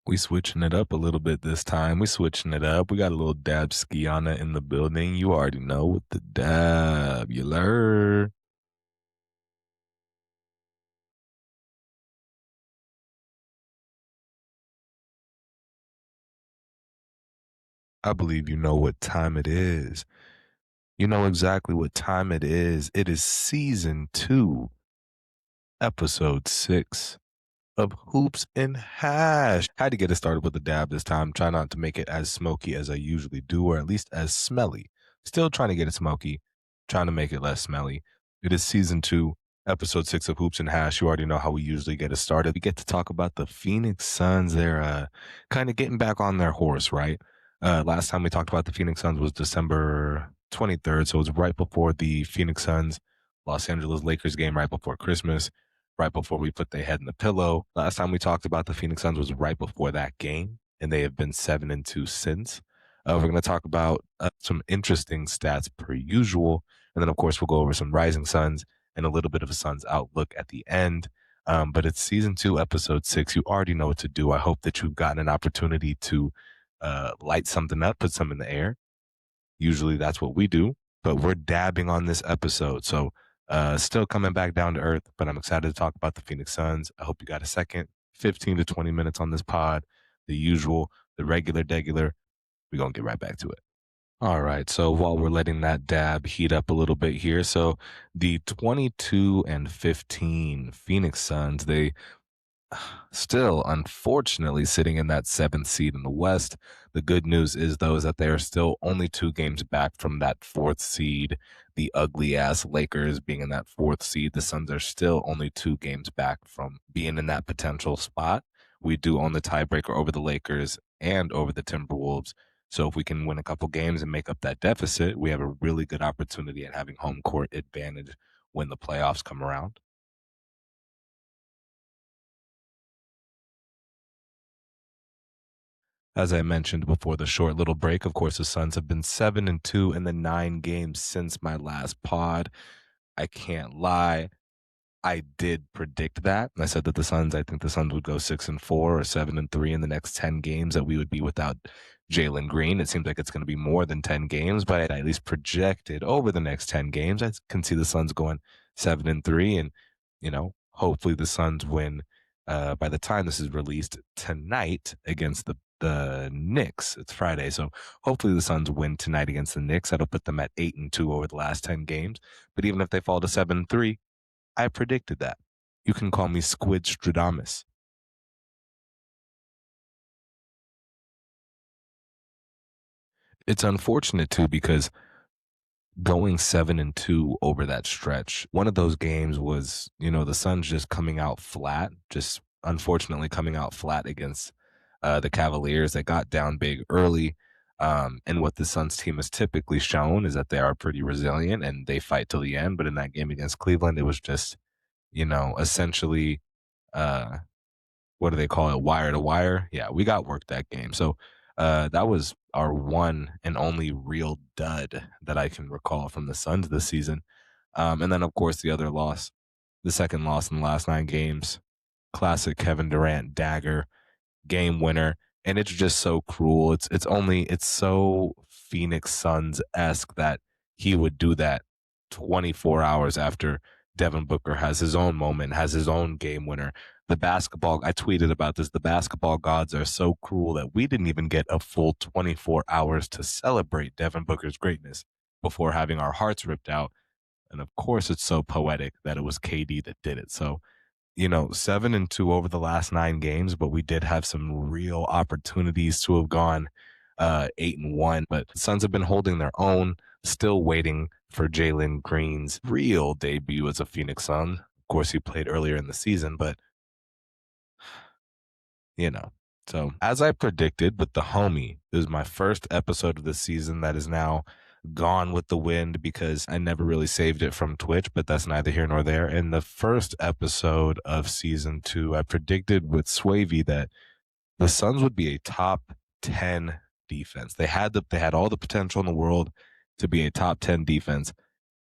We switching it up a little bit this time. We switching it up. We got a little dab skiana in the building. You already know with the dab. You learn. I believe you know what time it is. You know exactly what time it is. It is season 2, episode 6 of Hoops and Hash. Had to get it started with a dab this time. Try not to make it as smoky as I usually do, or at least as smelly. Still trying to get it smoky, trying to make it less smelly. It is season 2, episode 6 of Hoops and Hash. You already know how we usually get it started. We get to talk about the Phoenix Suns. They're kind of getting back on their horse, right? Last time we talked about the Phoenix Suns was December 23rd, so it was right before the Phoenix Suns Los Angeles Lakers game, right before Christmas, right before we put their head in the pillow. Last time we talked about the Phoenix Suns was right before that game, and they have been 7-2 since. We're going to talk about some interesting stats per usual, and then of course we'll go over some Rising Suns and a little bit of a Suns outlook at the end. But it's season 2, episode 6. You already know what to do. I hope that you've gotten an opportunity to light something up, put some in the air. Usually that's what we do, but we're dabbing on this episode. So still coming back down to earth, but I'm excited to talk about the Phoenix Suns. I hope you got a second, 15 to 20 minutes on this pod, the usual, the regular. We're going to get right back to it. All right. So while we're letting that dab heat up a little bit here, so the 22-15 Phoenix Suns, they still, unfortunately, sitting in that 7th seed in the West. The good news is, though, is that they are still only 2 games back from that 4th seed. The ugly ass Lakers being in that 4th seed. The Suns are still only 2 games back from being in that potential spot. We do own the tiebreaker over the Lakers and over the Timberwolves. So if we can win a couple games and make up that deficit, we have a really good opportunity at having home court advantage when the playoffs come around. As I mentioned before the short little break, of course, the Suns have been 7-2 in the 9 games since my last pod. I can't lie. I did predict that. I said that I think the Suns would go 6-4 or 7-3 in the next 10 games, that we would be without Jalen Green. It seems like it's going to be more than 10 games, but I at least projected over the next 10 games. I can see the Suns going 7-3, and hopefully the Suns win by the time this is released tonight against the Knicks. It's Friday, so hopefully the Suns win tonight against the Knicks. That'll put them at 8-2 over the last 10 games. But even if they fall to 7-3, I predicted that. You can call me Squid Stradamus. It's unfortunate too because going 7-2 over that stretch, one of those games was, the Suns just coming out flat, just unfortunately coming out flat against the Cavaliers. They got down big early. And what the Suns team has typically shown is that they are pretty resilient and they fight till the end. But in that game against Cleveland, it was just, essentially uh what do they call it? Wire to wire. Yeah, we got worked that game. So that was our one and only real dud that I can recall from the Suns this season. And then, of course, the other loss, the second loss in the last 9 games, classic Kevin Durant dagger, game winner. And it's just so cruel. It's so Phoenix Suns esque that he would do that 24 hours after Devin Booker has his own moment, has his own game winner. I tweeted about this. The basketball gods are so cruel that we didn't even get a full 24 hours to celebrate Devin Booker's greatness before having our hearts ripped out. And of course, it's so poetic that it was KD that did it. So 7-2 over the last 9 games, but we did have some real opportunities to have gone 8-1. But the Suns have been holding their own, still waiting for Jalen Green's real debut as a Phoenix Sun. Of course, he played earlier in the season, but you know. So, as I predicted with the homie, it was my first episode of the season that is now gone with the wind because I never really saved it from Twitch, but that's neither here nor there. In the first episode of season 2, I predicted with Swavey that the Suns would be a top 10 defense. They had all the potential in the world to be a top 10 defense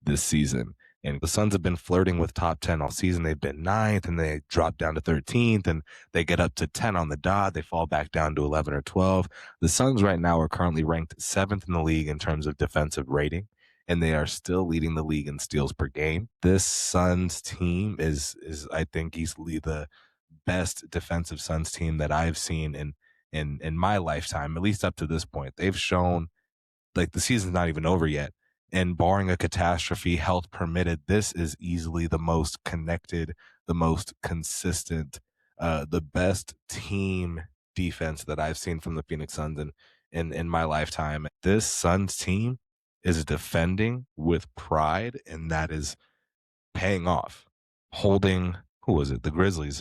this season. And the Suns have been flirting with top 10 all season. They've been ninth and they drop down to 13th and they get up to 10 on the dot. They fall back down to 11 or 12. The Suns right now are currently ranked seventh in the league in terms of defensive rating, and they are still leading the league in steals per game. This Suns team is I think easily the best defensive Suns team that I've seen in my lifetime, at least up to this point. They've shown like the season's not even over yet. And barring a catastrophe, health permitted, this is easily the most connected, the most consistent, the best team defense that I've seen from the Phoenix Suns in my lifetime. This Suns team is defending with pride, and that is paying off. Holding, who was it? The Grizzlies.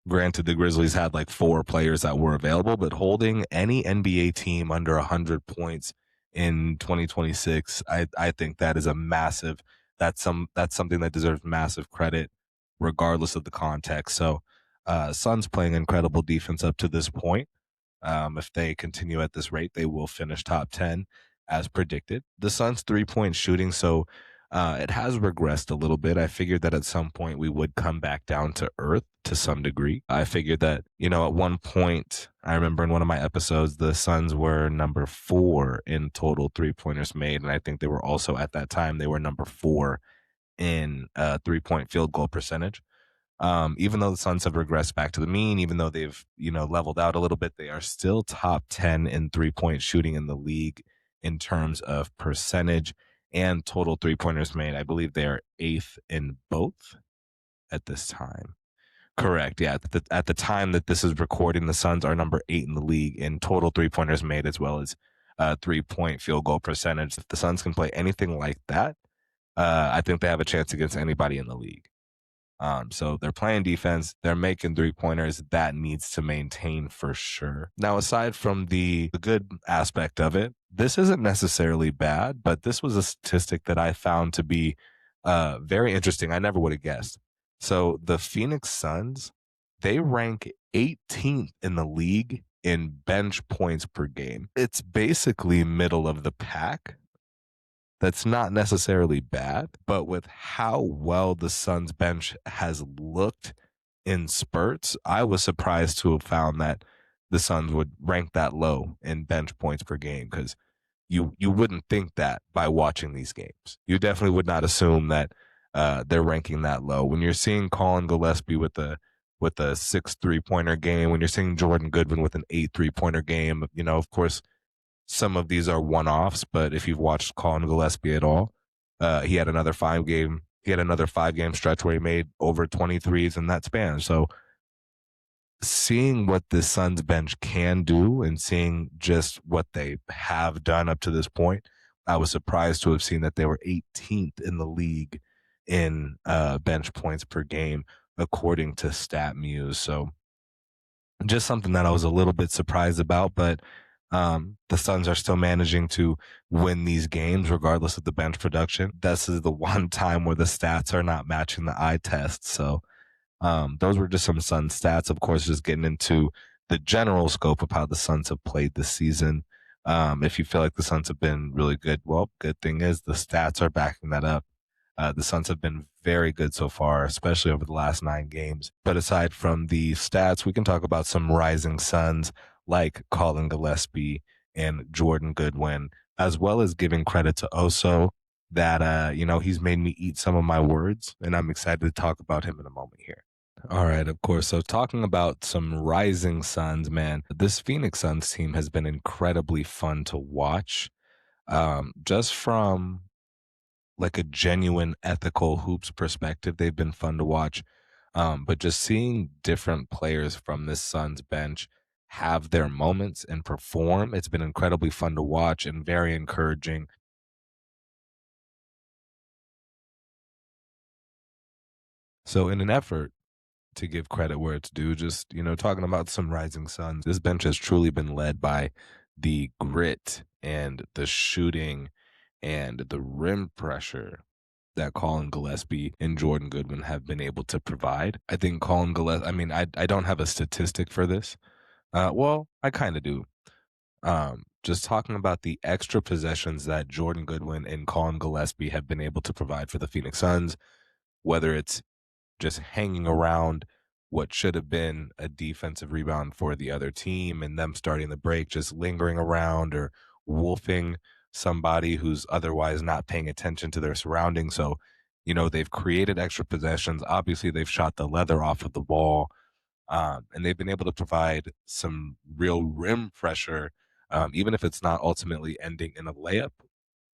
Granted, the Grizzlies had like four players that were available, but holding any NBA team under 100 points in 2026, I think that is a massive. That's something that deserves massive credit, regardless of the context. So, Suns playing incredible defense up to this point. If they continue at this rate, they will finish top 10 as predicted. The Suns' 3-point shooting, so it has regressed a little bit. I figured that at some point we would come back down to earth to some degree. I figured that, at one point, I remember in one of my episodes, the Suns were number 4 in total 3-pointers made. And I think they were also at that time, they were number 4 in 3-point field goal percentage. Even though the Suns have regressed back to the mean, even though they've, leveled out a little bit, they are still top 10 in 3-point shooting in the league in terms of percentage and total 3-pointers made. I believe they are 8th in both at this time. Correct. Yeah. At the time that this is recording, the Suns are number 8 in the league in total 3-pointers made as well as 3-point field goal percentage. If the Suns can play anything like that, I think they have a chance against anybody in the league. So they're playing defense, they're making 3-pointers. That needs to maintain for sure. Now, aside from the good aspect of it, this isn't necessarily bad, but this was a statistic that I found to be very interesting. I never would have guessed. So the Phoenix Suns, they rank 18th in the league in bench points per game. It's basically middle of the pack. That's not necessarily bad, but with how well the Suns bench has looked in spurts, I was surprised to have found that the Suns would rank that low in bench points per game because you wouldn't think that by watching these games. You definitely would not assume that they're ranking that low. When you're seeing Colin Gillespie with a 6 3-pointer game, when you're seeing Jordan Goodwin with an 8 3-pointer game, of course some of these are one-offs, but if you've watched Colin Gillespie at all, he had another 5-game stretch where he made over 23s in that span. So seeing what the Suns bench can do and seeing just what they have done up to this point, I was surprised to have seen that they were 18th in the league in bench points per game, according to StatMuse. So just something that I was a little bit surprised about, but the Suns are still managing to win these games regardless of the bench production. This is the one time where the stats are not matching the eye test. So those were just some Suns stats. Of course, just getting into the general scope of how the Suns have played this season. If you feel like the Suns have been really good, well, good thing is the stats are backing that up. The Suns have been very good so far, especially over the last 9 games. But aside from the stats, we can talk about some rising Suns like Colin Gillespie and Jordan Goodwin, as well as giving credit to Oso that, he's made me eat some of my words, and I'm excited to talk about him in a moment here. All right, of course. So talking about some rising Suns, man, this Phoenix Suns team has been incredibly fun to watch. Just from like a genuine ethical hoops perspective, they've been fun to watch. But just seeing different players from this Suns bench have their moments and perform, it's been incredibly fun to watch and very encouraging. So in an effort to give credit where it's due, just, talking about some rising Suns, this bench has truly been led by the grit and the shooting and the rim pressure that Colin Gillespie and Jordan Goodwin have been able to provide. I think Colin Gillespie, I don't have a statistic for this. Well, I kind of do. just talking about the extra possessions that Jordan Goodwin and Colin Gillespie have been able to provide for the Phoenix Suns, whether it's just hanging around what should have been a defensive rebound for the other team and them starting the break, just lingering around or wolfing somebody who's otherwise not paying attention to their surroundings. So, they've created extra possessions. Obviously, they've shot the leather off of the ball, and they've been able to provide some real rim pressure, even if it's not ultimately ending in a layup.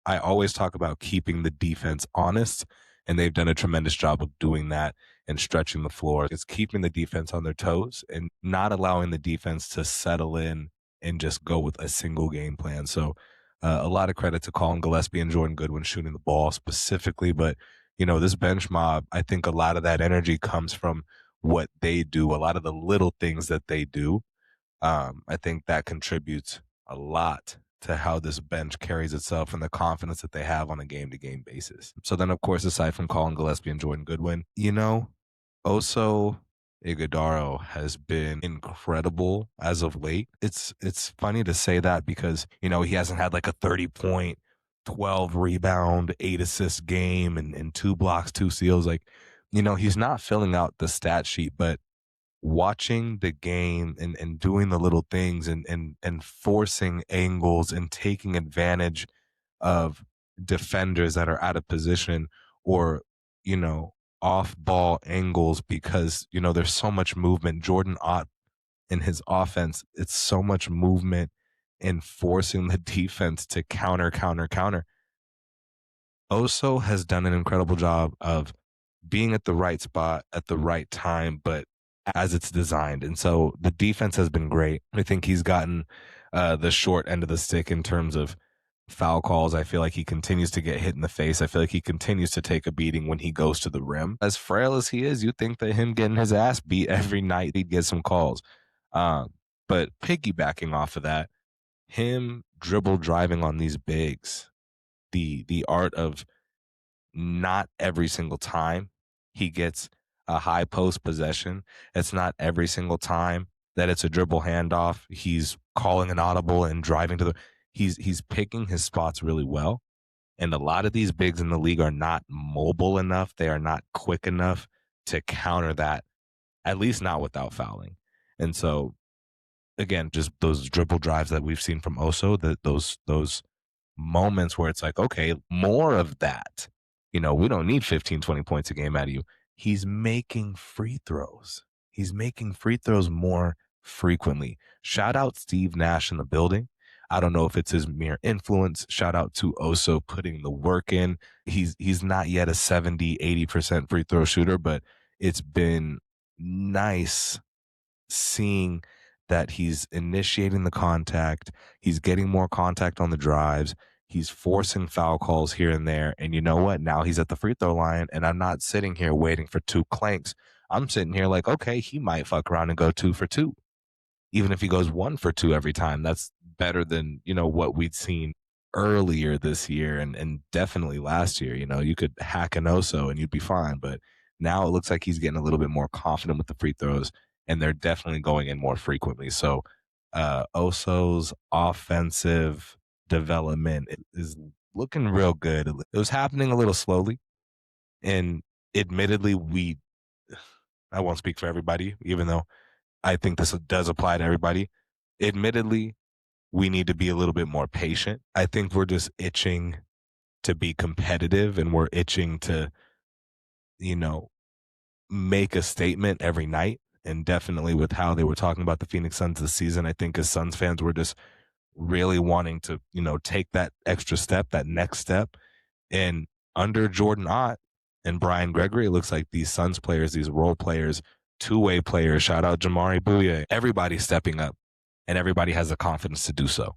I always talk about keeping the defense honest, and they've done a tremendous job of doing that and stretching the floor. It's keeping the defense on their toes and not allowing the defense to settle in and just go with a single game plan. So, a lot of credit to Colin Gillespie and Jordan Goodwin shooting the ball specifically, but this bench mob, I think a lot of that energy comes from what they do, a lot of the little things that they do. I think that contributes a lot to how this bench carries itself and the confidence that they have on a game to game basis. So then, of course, aside from Colin Gillespie and Jordan Goodwin, Oso Iguodaro has been incredible as of late. It's funny to say that because, he hasn't had like a 30-point, 12 rebound, 8 assist game and 2 blocks, 2 steals. Like, he's not filling out the stat sheet, but watching the game and doing the little things and forcing angles and taking advantage of defenders that are out of position or, you know, off ball angles because, there's so much movement. Jordan Ott in his offense, it's so much movement and forcing the defense to counter, counter, counter. Oso has done an incredible job of being at the right spot at the right time, but as it's designed. And so the defense has been great. I think he's gotten the short end of the stick in terms of foul calls. I feel like he continues to get hit in the face. I feel like he continues to take a beating when he goes to the rim. As frail as he is, you think that him getting his ass beat every night, he'd get some calls. But piggybacking off of that, him dribble driving on these bigs, the art of not every single time he gets a high post possession. It's not every single time that it's a dribble handoff. He's calling an audible and driving to the. He's picking his spots really well. And a lot of these bigs in the league are not mobile enough. They are not quick enough to counter that, at least not without fouling. And so, again, just those dribble drives that we've seen from Oso, those moments where it's like, okay, more of that. We don't need 15, 20 points a game out of you. He's making free throws. He's making free throws more frequently. Shout out Steve Nash in the building. I don't know if it's his mere influence. Shout out to Oso putting the work in. He's not yet a 70, 80% free throw shooter, but it's been nice seeing that he's initiating the contact. He's getting more contact on the drives. He's forcing foul calls here and there. And you know what? Now he's at the free throw line, and I'm not sitting here waiting for two clanks. I'm sitting here like, okay, he might fuck around and go 2 for 2. Even if he goes 1 for 2 every time, that's better than, what we'd seen earlier this year and definitely last year. You could hack an Oso and you'd be fine. But now it looks like he's getting a little bit more confident with the free throws, and they're definitely going in more frequently. So Oso's offensive development is looking real good. It was happening a little slowly, and admittedly, I won't speak for everybody, even though I think this does apply to everybody. Admittedly, we need to be a little bit more patient. I think we're just itching to be competitive, and we're itching to, you know, make a statement every night. And definitely with how they were talking about the Phoenix Suns this season, I think as Suns fans, we're just really wanting to, take that extra step, that next step. And under Jordan Ott and Brian Gregory, it looks like these Suns players, these role players, two-way players, shout out Jamari Bouye, everybody's stepping up and everybody has the confidence to do so.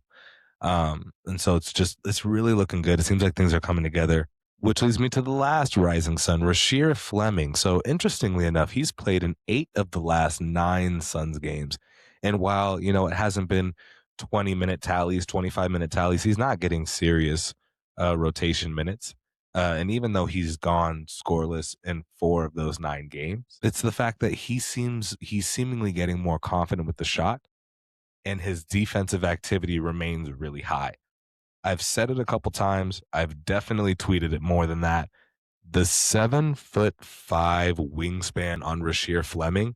And so it's really looking good. It seems like things are coming together, which leads me to the last rising sun, Rasheer Fleming. So interestingly enough, he's played in 8 of the last 9 Suns games. And while, it hasn't been 20-minute tallies, 25-minute tallies, he's not getting serious rotation minutes. And even though he's gone scoreless in 4 of those 9 games, it's the fact that he's seemingly getting more confident with the shot. and his defensive activity remains really high. I've said it a couple times. I've definitely tweeted it more than that. The 7'5" wingspan on Rasheer Fleming,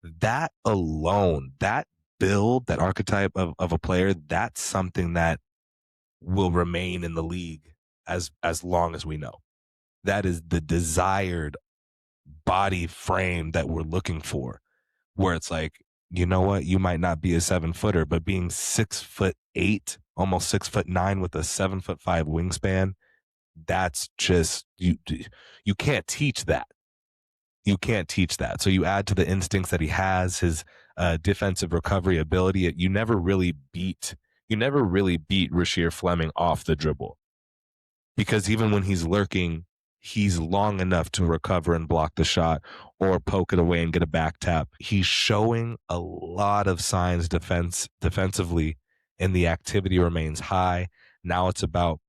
that alone, that build, that archetype of a player, that's something that will remain in the league as long as we know. That is the desired body frame that we're looking for, where it's like, you know what, you might not be a 7 footer, but being 6'8", almost 6'9" with a 7'5" wingspan, that's just you can't teach that. You can't teach that. So you add to the instincts that he has, his defensive recovery ability. You never really beat Rasheer Fleming off the dribble, because even when he's lurking, he's long enough to recover and block the shot or poke it away and get a back tap. He's showing a lot of signs defensively, and the activity remains high. Now it's about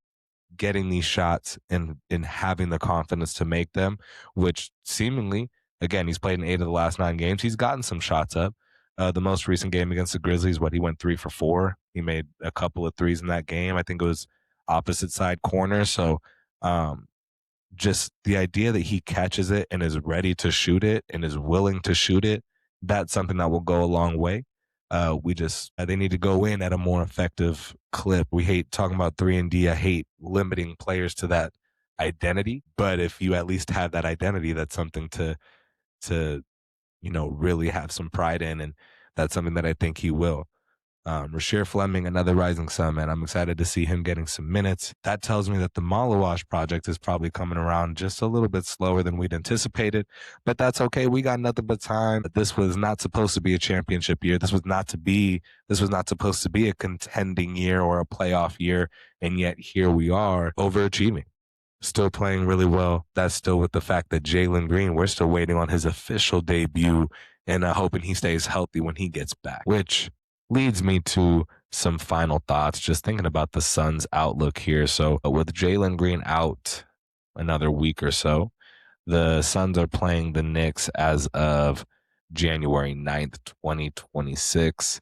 getting these shots and having the confidence to make them, which seemingly, again, he's played in 8 of the last 9 games. He's gotten some shots up. The most recent game against the Grizzlies, he went 3 for 4. He made a couple of threes in that game. I think it was opposite side corner. So um, just the idea that he catches it and is ready to shoot it and is willing to shoot it, that's something that will go a long way. They need to go in at a more effective clip. We hate talking about 3 and D. I hate limiting players to that identity. But if you at least have that identity, that's something to really have some pride in, and that's something that I think he will. Rasheer Fleming, another rising sun, man. I'm excited to see him getting some minutes. That tells me that the Malawash project is probably coming around just a little bit slower than we'd anticipated, but that's okay. We got nothing but time. This was not supposed to be a championship year. This was not supposed to be a contending year or a playoff year, and yet here we are overachieving. Still playing really well. That's still with the fact that Jalen Green, we're still waiting on his official debut and hoping he stays healthy when he gets back, which leads me to some final thoughts, just thinking about the Suns' outlook here. So, with Jalen Green out another week or so, the Suns are playing the Knicks as of January 9th, 2026.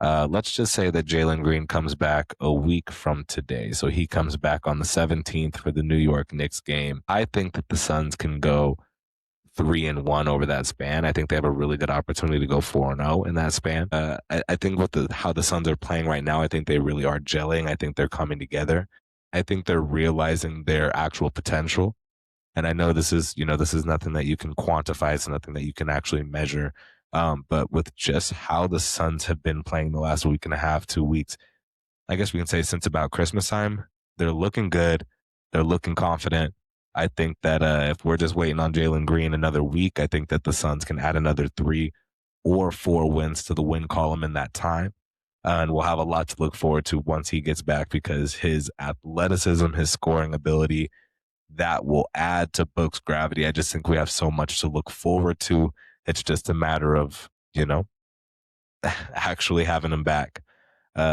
Let's just say that Jalen Green comes back a week from today. So he comes back on the 17th for the New York Knicks game. I think that the Suns can go 3-1 over that span. I think they have a really good opportunity to go 4-0 in that span. I think how the Suns are playing right now, I think they really are gelling. I think they're coming together. I think they're realizing their actual potential. And I know this is nothing that you can quantify. It's nothing that you can actually measure. But with just how the Suns have been playing the last week and a half, 2 weeks, I guess we can say since about Christmas time, they're looking good. They're looking confident. I think that if we're just waiting on Jalen Green another week, I think that the Suns can add another 3 or 4 wins to the win column in that time. And we'll have a lot to look forward to once he gets back, because his athleticism, his scoring ability, that will add to Book's gravity. I just think we have so much to look forward to. It's just a matter of, actually having him back.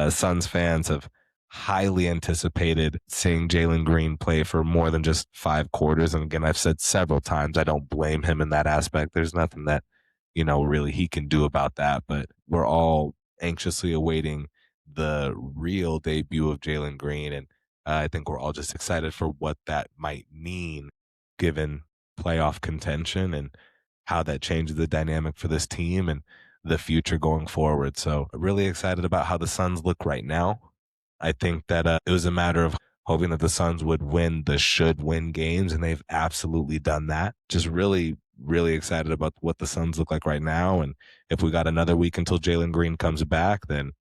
Suns fans have highly anticipated seeing Jalen Green play for more than just 5 quarters. And again, I've said several times, I don't blame him in that aspect. There's nothing that, really he can do about that. But we're all anxiously awaiting the real debut of Jalen Green. And I think we're all just excited for what that might mean given playoff contention and how that changes the dynamic for this team and the future going forward. So really excited about how the Suns look right now. I think that it was a matter of hoping that the Suns would win the should win games, and they've absolutely done that. Just really, really excited about what the Suns look like right now. And if we got another week until Jalen Green comes back, then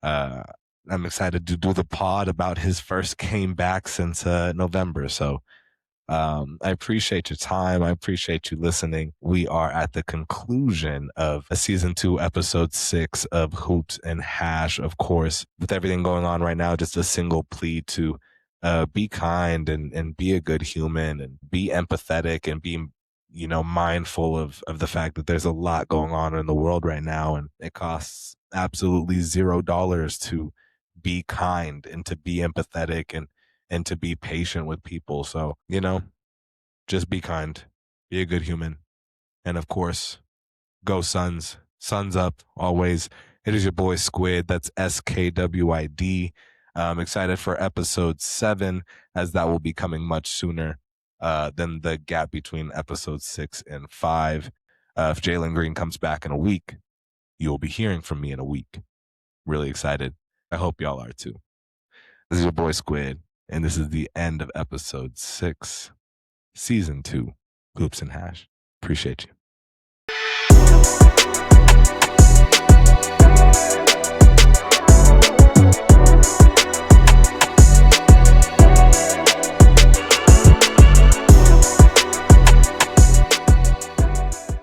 uh, I'm excited to do the pod about his first game back since November. So I appreciate your time. I appreciate you listening. We are at the conclusion of season 2, episode 6 of Hoops and Hash. Of course, with everything going on right now, just a single plea to be kind and be a good human and be empathetic and be, mindful of the fact that there's a lot going on in the world right now, and it costs absolutely $0 to be kind and to be empathetic and to be patient with people. So, just be kind, be a good human. And of course, go Suns. Suns up always. It is your boy Squid. That's SKWID. I'm excited for episode 7, as that will be coming much sooner than the gap between episode 6 and 5. If Jalen Green comes back in a week, you'll be hearing from me in a week. Really excited. I hope y'all are too. This is your boy Squid, and this is the end of episode 6, season 2, Hoops and Hash. Appreciate you.